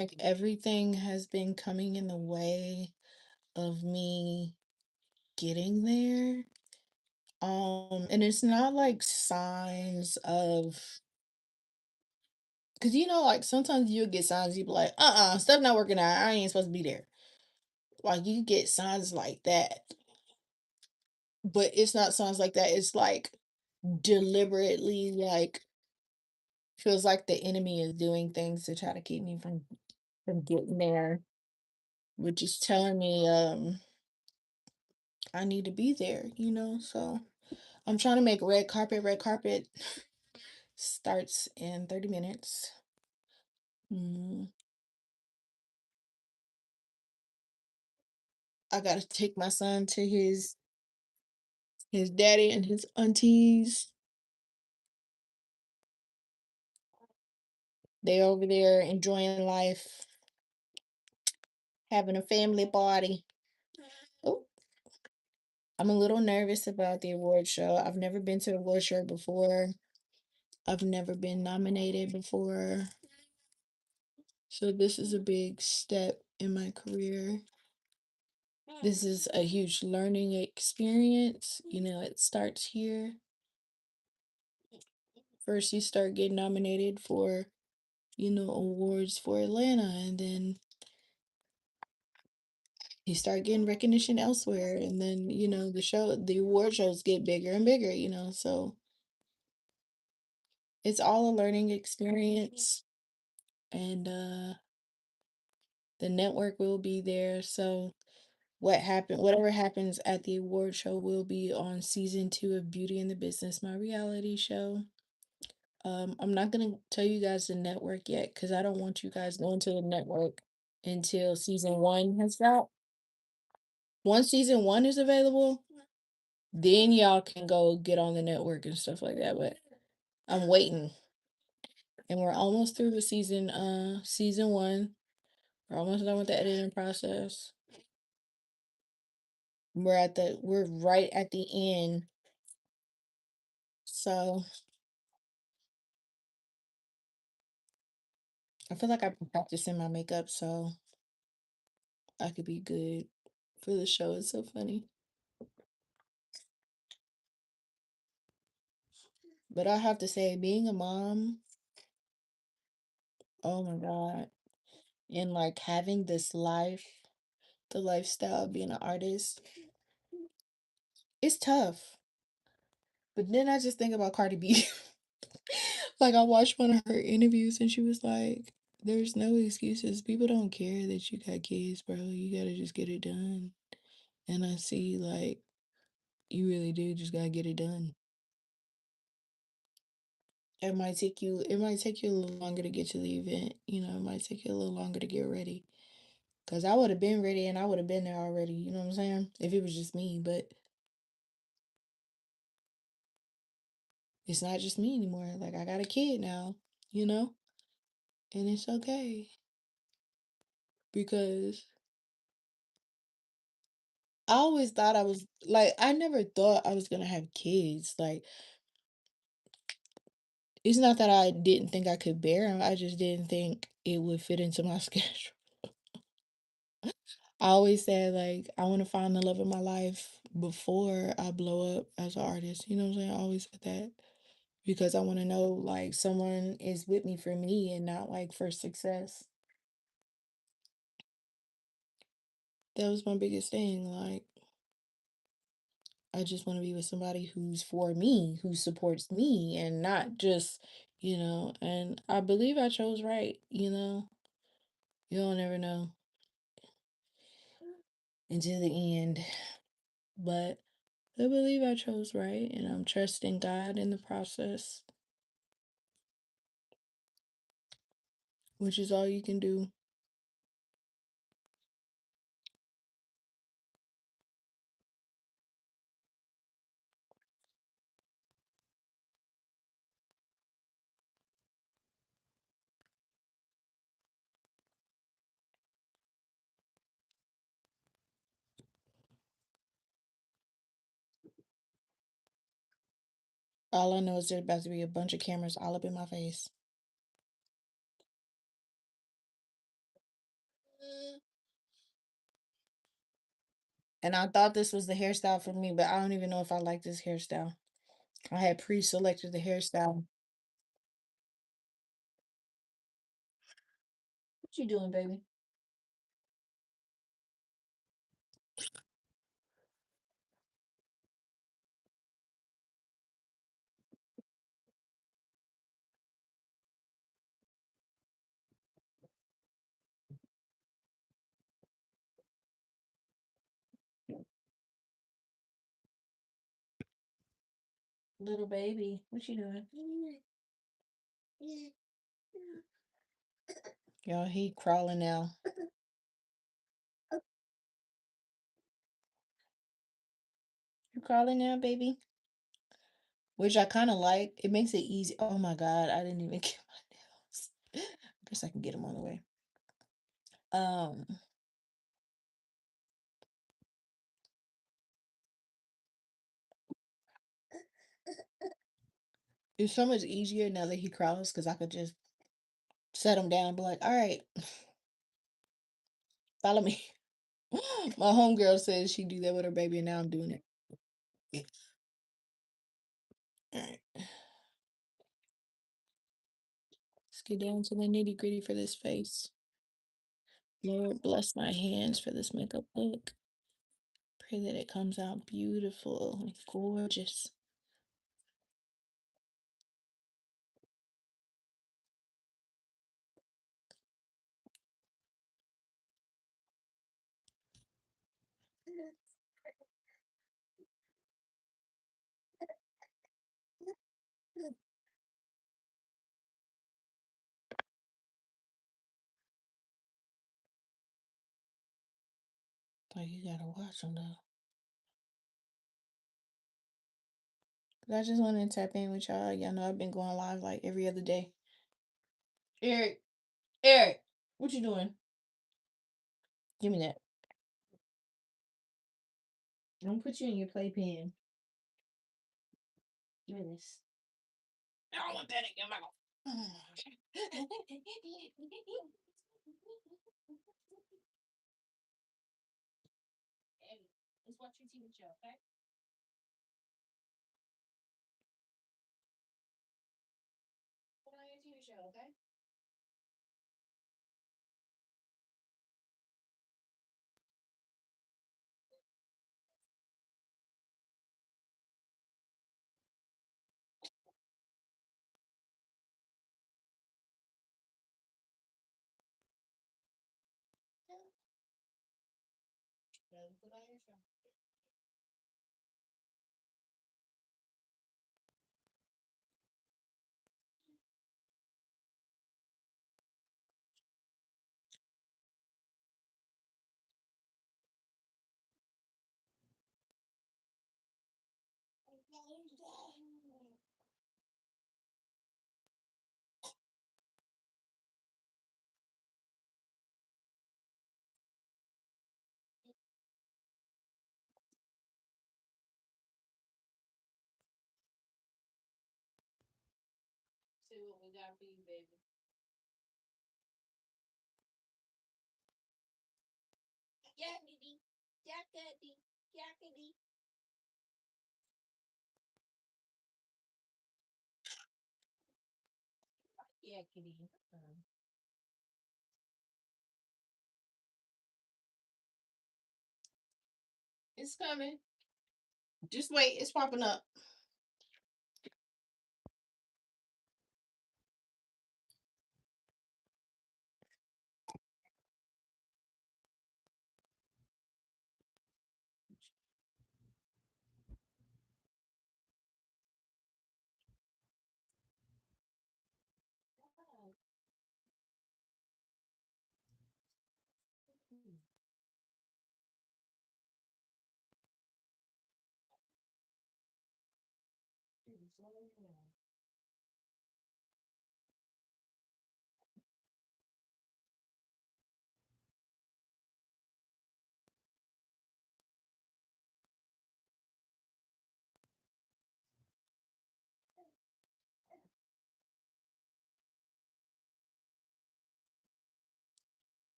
like everything has been coming in the way of me getting there. And it's not like signs of, because like sometimes you'll get signs, you be like, stuff not working out. I ain't supposed to be there. Like you get signs like that, but it's not signs like that. It's like deliberately, like feels like the enemy is doing things to try to keep me from getting there, which is telling me I need to be there. So I'm trying to make red carpet. Red carpet starts in 30 minutes. Mm, I gotta take my son to his daddy and his aunties. They over there enjoying life, having a family party. Oh, I'm a little nervous about the award show. I've never been to the award show before. I've never been nominated before. So this is a big step in my career. This is a huge learning experience. It starts here. First, you start getting nominated for, awards for Atlanta, and then you start getting recognition elsewhere. And then, the award shows get bigger and bigger. So it's all a learning experience. And the network will be there. So whatever happens at the award show will be on season 2 of Beauty and the Business, my reality show. I'm not gonna tell you guys the network yet because I don't want you guys going to the network until season 1 has out. Once season 1 is available, then y'all can go get on the network and stuff like that. But I'm waiting, and we're almost through with season 1. We're almost done with the editing process. We're right at the end. So I feel like I've been practicing my makeup so I could be good for the show. It's so funny. But I have to say, being a mom, oh my God, and like having this life, the lifestyle of being an artist, it's tough. But then I just think about Cardi B. Like I watched one of her interviews and she was like, there's no excuses. People don't care that you got kids, bro. You gotta just get it done. And I see like you really do just gotta get it done. It might take you a little longer to get to the event. It might take you a little longer to get ready. Cause I would have been ready and I would have been there already. You know what I'm saying? If it was just me, but it's not just me anymore. Like I got a kid now, you know? And it's okay. Because I always thought I never thought I was gonna have kids. Like it's not that I didn't think I could bear them. I just didn't think it would fit into my schedule. I always said like I want to find the love of my life before I blow up as an artist. You know what I'm saying? I always said that because I want to know like someone is with me for me and not like for success. That was my biggest thing. Like I just want to be with somebody who's for me, who supports me and not just. And I believe I chose right. You don't ever know until the end. But I believe I chose right and I'm trusting God in the process, which is all you can do. All I know is there's about to be a bunch of cameras all up in my face. And I thought this was the hairstyle for me, but I don't even know if I like this hairstyle. I had pre-selected the hairstyle. What you doing, baby? Little baby, what you doing? Y'all, he crawling now. You crawling now, baby? Which I kind of like. It makes it easy. Oh my God, I didn't even get my nails. I guess I can get them on the way. Um, it's so much easier now that he crawls because I could just set him down and be like, all right, follow me. My homegirl says she do that with her baby, and now I'm doing it. All right, let's get down to the nitty gritty for this face. Lord, bless my hands for this makeup look. Pray that it comes out beautiful and gorgeous. Like you gotta watch them though. But I just wanted to tap in with y'all. Y'all know I've been going live like every other day. Eric, Eric, what you doing? Give me that. I'm gonna put you in your playpen. Give me this. I don't want that in your mouth. Let's watch your TV show, okay? Put on your TV show, okay? Put on your show. See what we got for you, baby. Yakety, yakety, yakety. Yakety. It's coming. Just wait. It's popping up.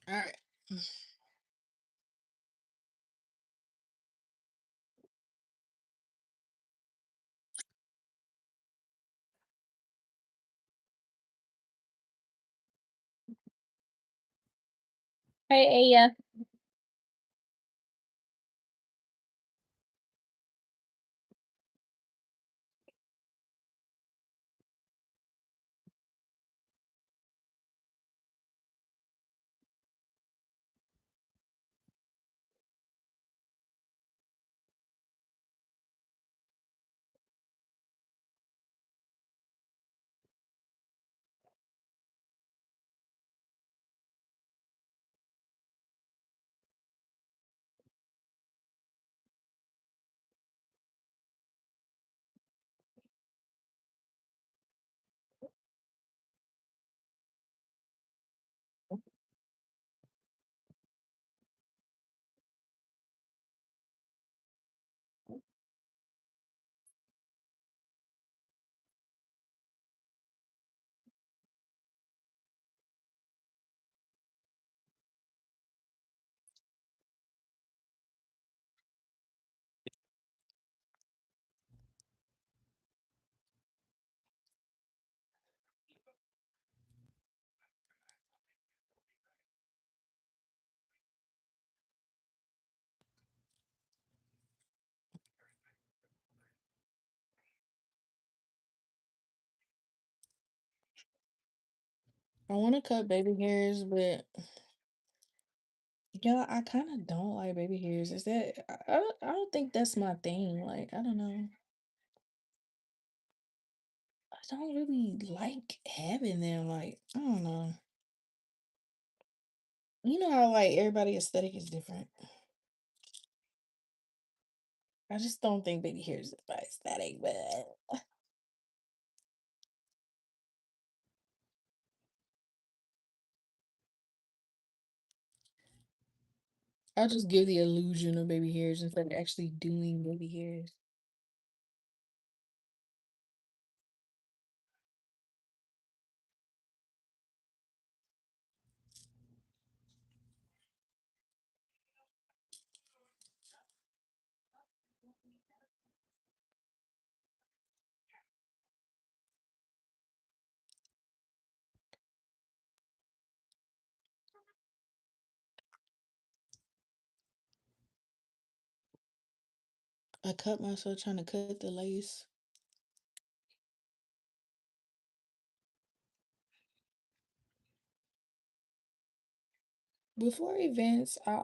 All right. Hey, Aya. I want to cut baby hairs, but yeah, I kind of don't like baby hairs. Is that I don't think that's my thing. Like, I don't know. I don't really like having them. Like, I don't know. You know how like everybody aesthetic is different. I just don't think baby hairs is my aesthetic, but I'll just give the illusion of baby hairs instead of actually doing baby hairs. I cut myself trying to cut the lace. Before events, I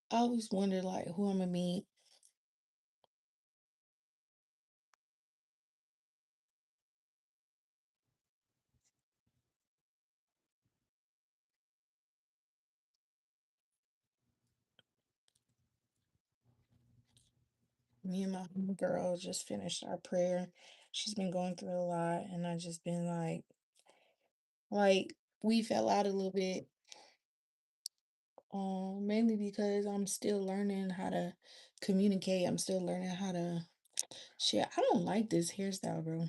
always wonder like who I'm gonna meet. Me and my girl just finished our prayer. She's been going through a lot, and I just been like we fell out a little bit, mainly because I'm still learning how to communicate. I'm still learning how to shit. I don't like this hairstyle, bro.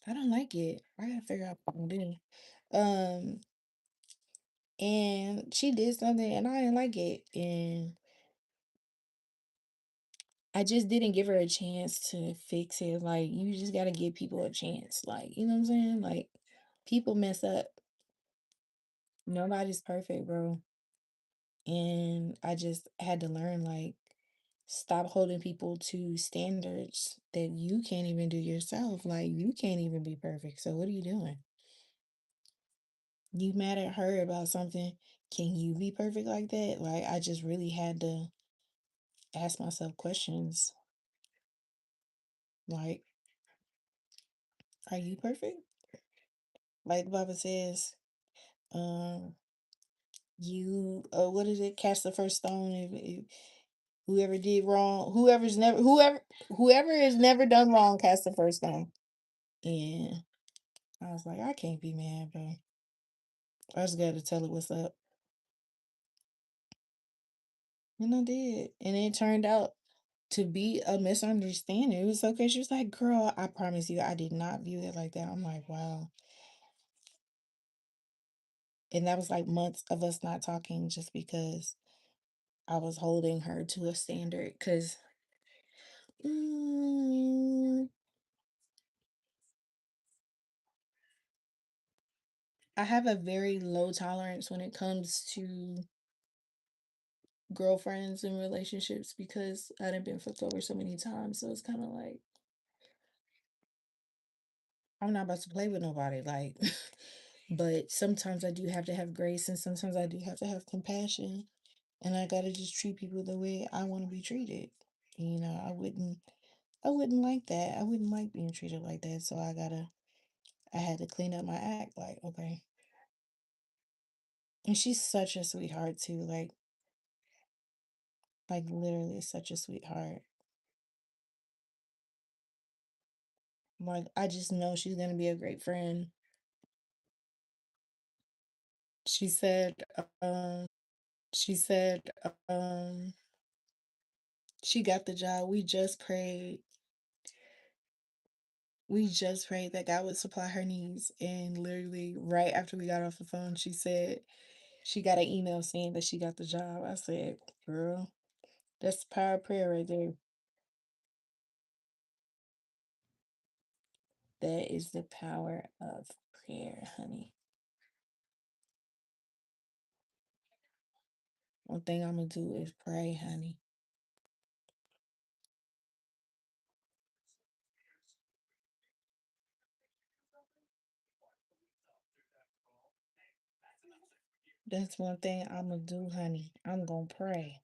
I don't like it. I gotta figure out what I'm gonna do. And she did something, and I didn't like it, and I just didn't give her a chance to fix it. Like, you just gotta give people a chance. Like, you know what I'm saying? Like, people mess up. Nobody's perfect, bro. And I just had to learn, like, stop holding people to standards that you can't even do yourself. Like, you can't even be perfect. So, what are you doing? You mad at her about something? Can you be perfect like that? Like, I just really had to ask myself questions like, are you perfect? Like the Bible says, um, you what is it? Cast the first stone if whoever did wrong, whoever has never done wrong, cast the first stone. And I was like, I can't be mad, bro. I just got to tell it what's up, and I did, and it turned out to be a misunderstanding. It was okay. She was like, "Girl, I promise you, I did not view it like that." I'm like, "Wow." And that was like months of us not talking just because I was holding her to a standard. Because mm, I have a very low tolerance when it comes to girlfriends and relationships because I done been fucked over so many times. So it's kind of like I'm not about to play with nobody. Like, but sometimes I do have to have grace, and sometimes I do have to have compassion, and I gotta just treat people the way I want to be treated. I wouldn't like that. I wouldn't like being treated like that. So I had to clean up my act. Like, okay. And she's such a sweetheart too. Like literally such a sweetheart. Like, I just know she's gonna be a great friend. She said, she said, she got the job. We just prayed that God would supply her needs. And literally right after we got off the phone, she said she got an email saying that she got the job. I said, girl, that's the power of prayer right there. That is the power of prayer, honey. One thing I'm gonna do is pray, honey. That's one thing I'm gonna do, honey. I'm gonna pray.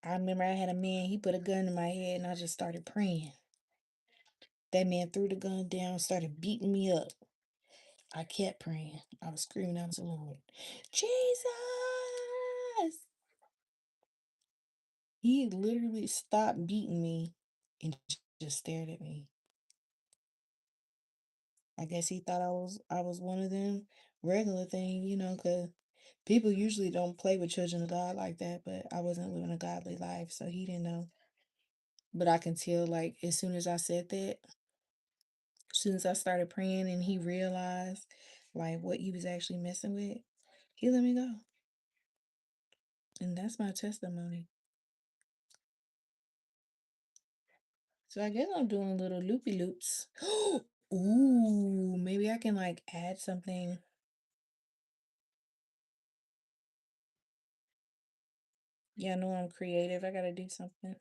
I remember I had a man, he put a gun in my head and I just started praying. That man threw the gun down, started beating me up. I kept praying. I was screaming out to the Lord, Jesus! He literally stopped beating me and just stared at me. I guess he thought I was one of them regular thing, because people usually don't play with children of God like that, but I wasn't living a godly life, so he didn't know. But I can tell, like, as soon as I said that, as soon as I started praying and he realized, like, what he was actually messing with, he let me go. And that's my testimony. So I guess I'm doing little loopy loops. Ooh, maybe I can, like, add something. Yeah, I know I'm creative. I gotta do something.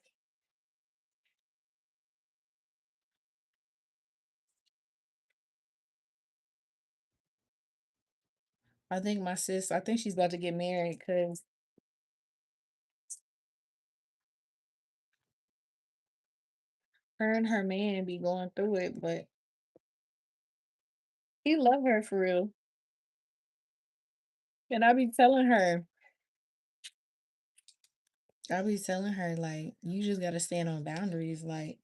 I think she's about to get married because her and her man be going through it, but he love her for real. And I be telling her, like, you just gotta stand on boundaries. Like,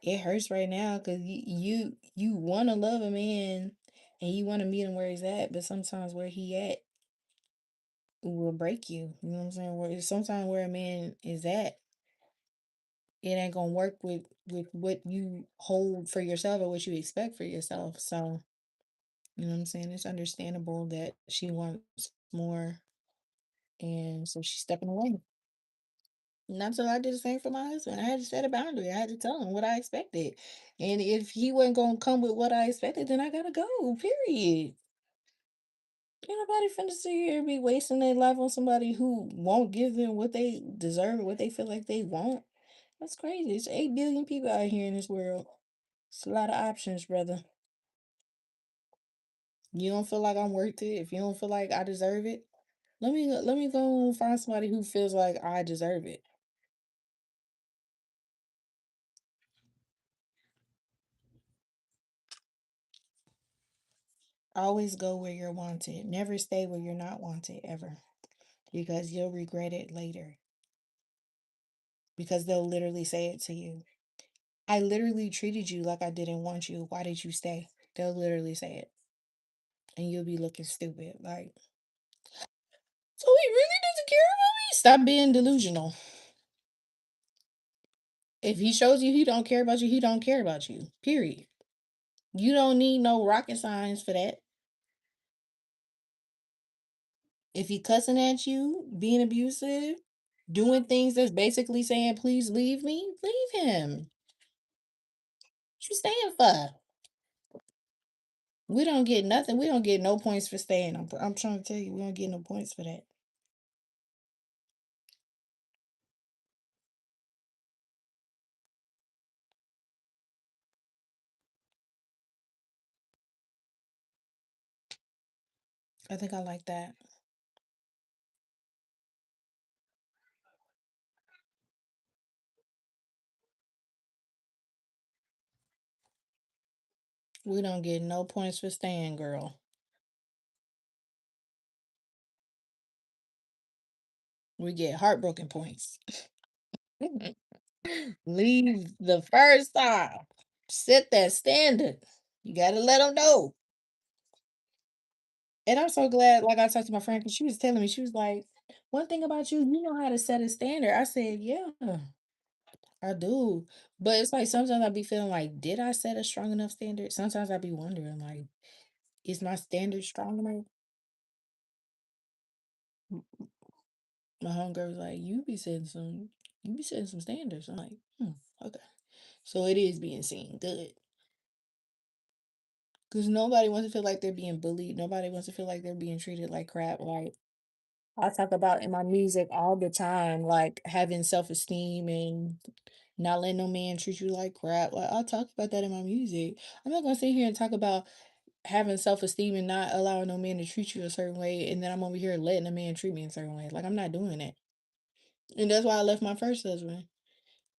it hurts right now because you want to love a man and you want to meet him where he's at, but sometimes where he at will break you. You know what I'm saying? Sometimes where a man is at, it ain't gonna work with what you hold for yourself or what you expect for yourself. So you know what I'm saying? It's understandable that she wants more, and so she's stepping away. Not so I did the same for my husband. I had to set a boundary. I had to tell him what I expected. And if he wasn't gonna come with what I expected, then I gotta go. Period. Ain't nobody finna sit here and be wasting their life on somebody who won't give them what they deserve, what they feel like they want. That's crazy. It's 8 billion people out here in this world. It's a lot of options, brother. You don't feel like I'm worth it. If you don't feel like I deserve it, let me go and find somebody who feels like I deserve it. Always go where you're wanted. Never stay where you're not wanted ever. Because you'll regret it later. Because they'll literally say it to you. I literally treated you like I didn't want you. Why did you stay? They'll literally say it. And you'll be looking stupid. Like, so he really doesn't care about me? Stop being delusional. If he shows you he don't care about you, he don't care about you. Period. You don't need no rocket science for that. If he cussing at you, being abusive, doing things that's basically saying, please leave me, leave him. What you staying for? We don't get nothing. We don't get no points for staying. I'm trying to tell you, we don't get no points for that. I think I like that. We don't get no points for staying, girl. We get heartbroken points. Leave the first time. Set that standard. You gotta let them know. And I'm so glad, like I talked to my friend, because she was telling me, she was like, one thing about you, you know how to set a standard. I said, yeah, I do. But it's like sometimes I be feeling like, did I set a strong enough standard? Sometimes I be wondering, like, is my standard strong enough? My homegirl was like, you be setting some standards. I'm like, okay. So it is being seen. Good. Because nobody wants to feel like they're being bullied. Nobody wants to feel like they're being treated like crap. Like I talk about in my music all the time, like having self esteem and not letting no man treat you like crap. Like I talk about that in my music. I'm not gonna sit here and talk about having self esteem and not allowing no man to treat you a certain way, and then I'm over here letting a man treat me a certain way. Like I'm not doing that. And that's why I left my first husband.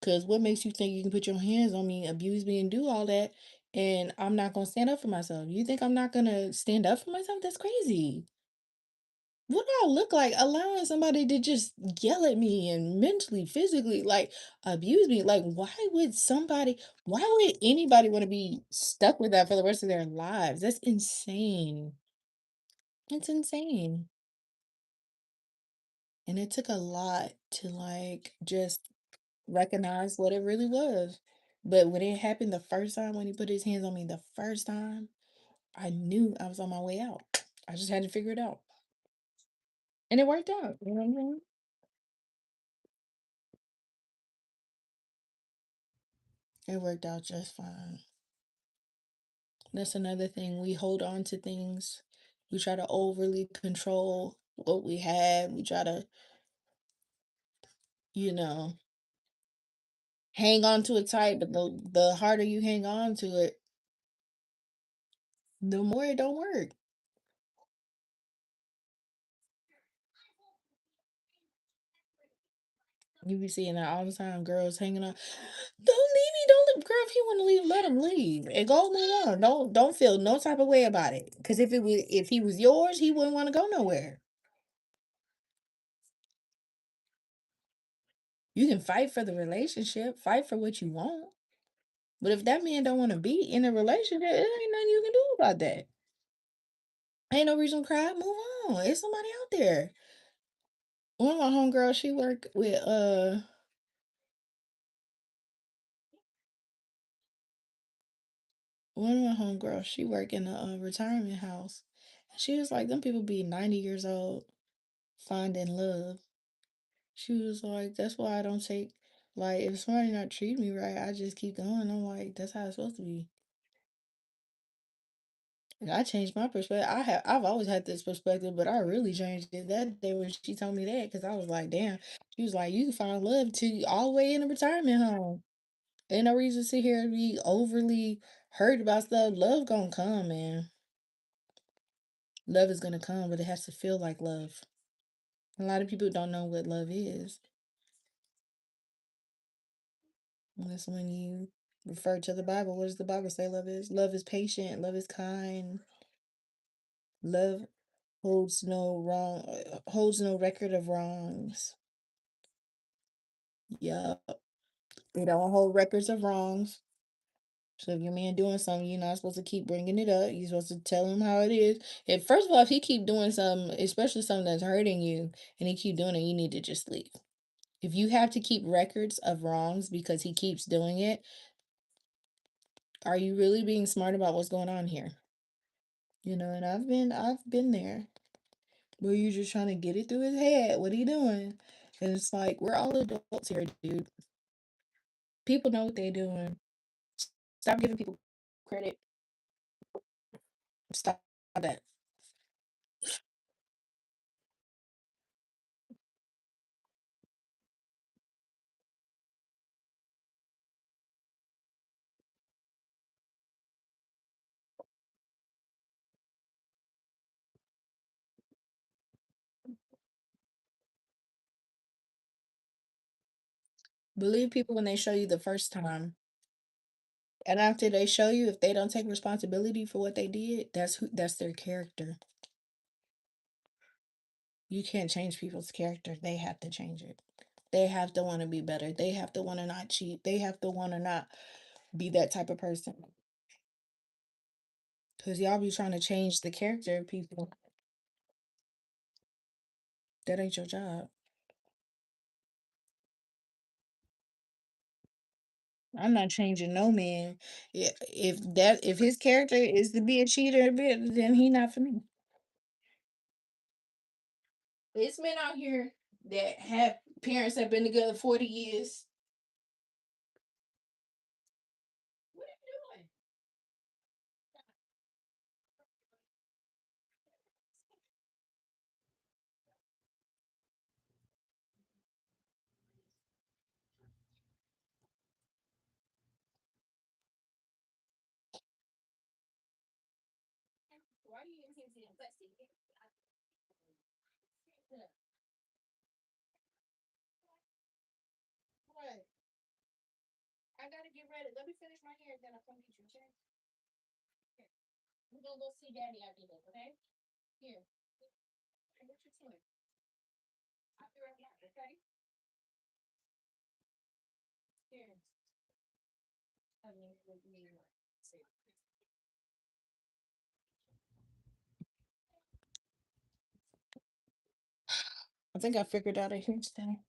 Cause what makes you think you can put your hands on me, abuse me, and do all that, and I'm not gonna stand up for myself? You think I'm not gonna stand up for myself? That's crazy. What do I look like allowing somebody to just yell at me and mentally, physically, like abuse me? Like, why would anybody want to be stuck with that for the rest of their lives? That's insane. It's insane. And it took a lot to like just recognize what it really was. But when it happened the first time, when he put his hands on me the first time, I knew I was on my way out. I just had to figure it out. And it worked out. You know what I mean? It worked out just fine. That's another thing. We hold on to things. We try to overly control what we have. We try to, you know, hang on to it tight, but the harder you hang on to it, the more it don't work. You be seeing that all the time, girls hanging on. Don't leave me, don't leave. Girl, if he want to leave, let him leave. And go move on. Don't feel no type of way about it. Cause if he was yours, he wouldn't want to go nowhere. You can fight for the relationship, fight for what you want. But if that man don't want to be in a relationship, it ain't nothing you can do about that. Ain't no reason to cry. Move on. It's somebody out there. One of my homegirls, she worked with one of my homegirls, she worked in a retirement house. She was like, them people be 90 years old finding love. She was like, that's why I don't take, like, if somebody not treat me right, I just keep going. I'm like, that's how it's supposed to be. And I changed my perspective. I've always had this perspective, but I really changed it that day when she told me that, because I was like, damn. She was like, you can find love to all the way in a retirement home. Ain't no reason to sit here and be overly hurt about stuff. Love gonna come, man. Love is gonna come, but it has to feel like love. A lot of people don't know what love is. And that's when you refer to the Bible. What does the Bible say love is? Love is patient, love is kind, love holds no record of wrongs. Yup. They don't hold records of wrongs. So if your man doing something, you're not supposed to keep bringing it up. You're supposed to tell him how it is. And first of all, if he keep doing something, especially something that's hurting you, and he keep doing it, you need to just leave. If you have to keep records of wrongs because he keeps doing it, are you really being smart about what's going on here? And I've been there. Were you just trying to get it through his head? What are you doing? And it's like, we're all adults here, dude. People know what they're doing. Stop giving people credit. Stop that. Believe people when they show you the first time. And after they show you, if they don't take responsibility for what they did, that's their character. You can't change people's character. They have to change it. They have to want to be better. They have to want to not cheat. They have to want to not be that type of person. Because y'all be trying to change the character of people. That ain't your job. I'm not changing no man. If his character is to be a cheater, then he not for me. It's men out here that have parents that been together 40 years. What are you doing? Why are you in here being fussy? What? I gotta get ready. Let me finish my hair, then I'll come get you, okay? Here. We're gonna go see daddy after this, okay? Here. Hey, what you doing? I'll be right back, okay? Here. I mean, with me. See. I think I figured out a hairstyle.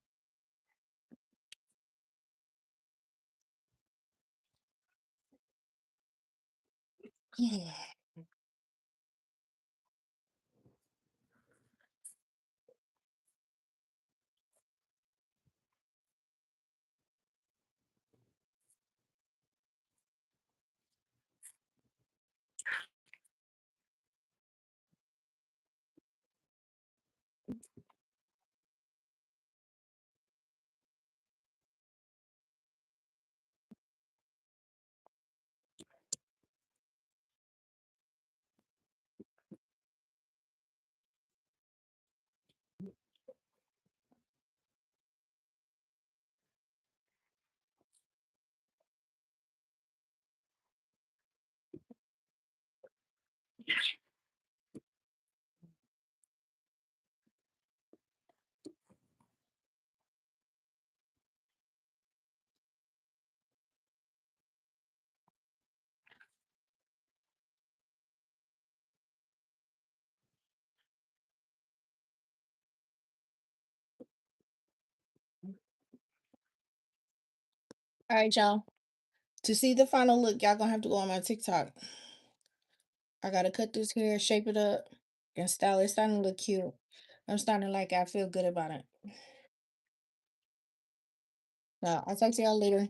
All right, y'all. To see the final look, y'all gonna have to go on my TikTok. I gotta cut this hair, shape it up, and style it. It's starting to look cute. I'm starting to like it. I feel good about it. I'll talk to y'all later.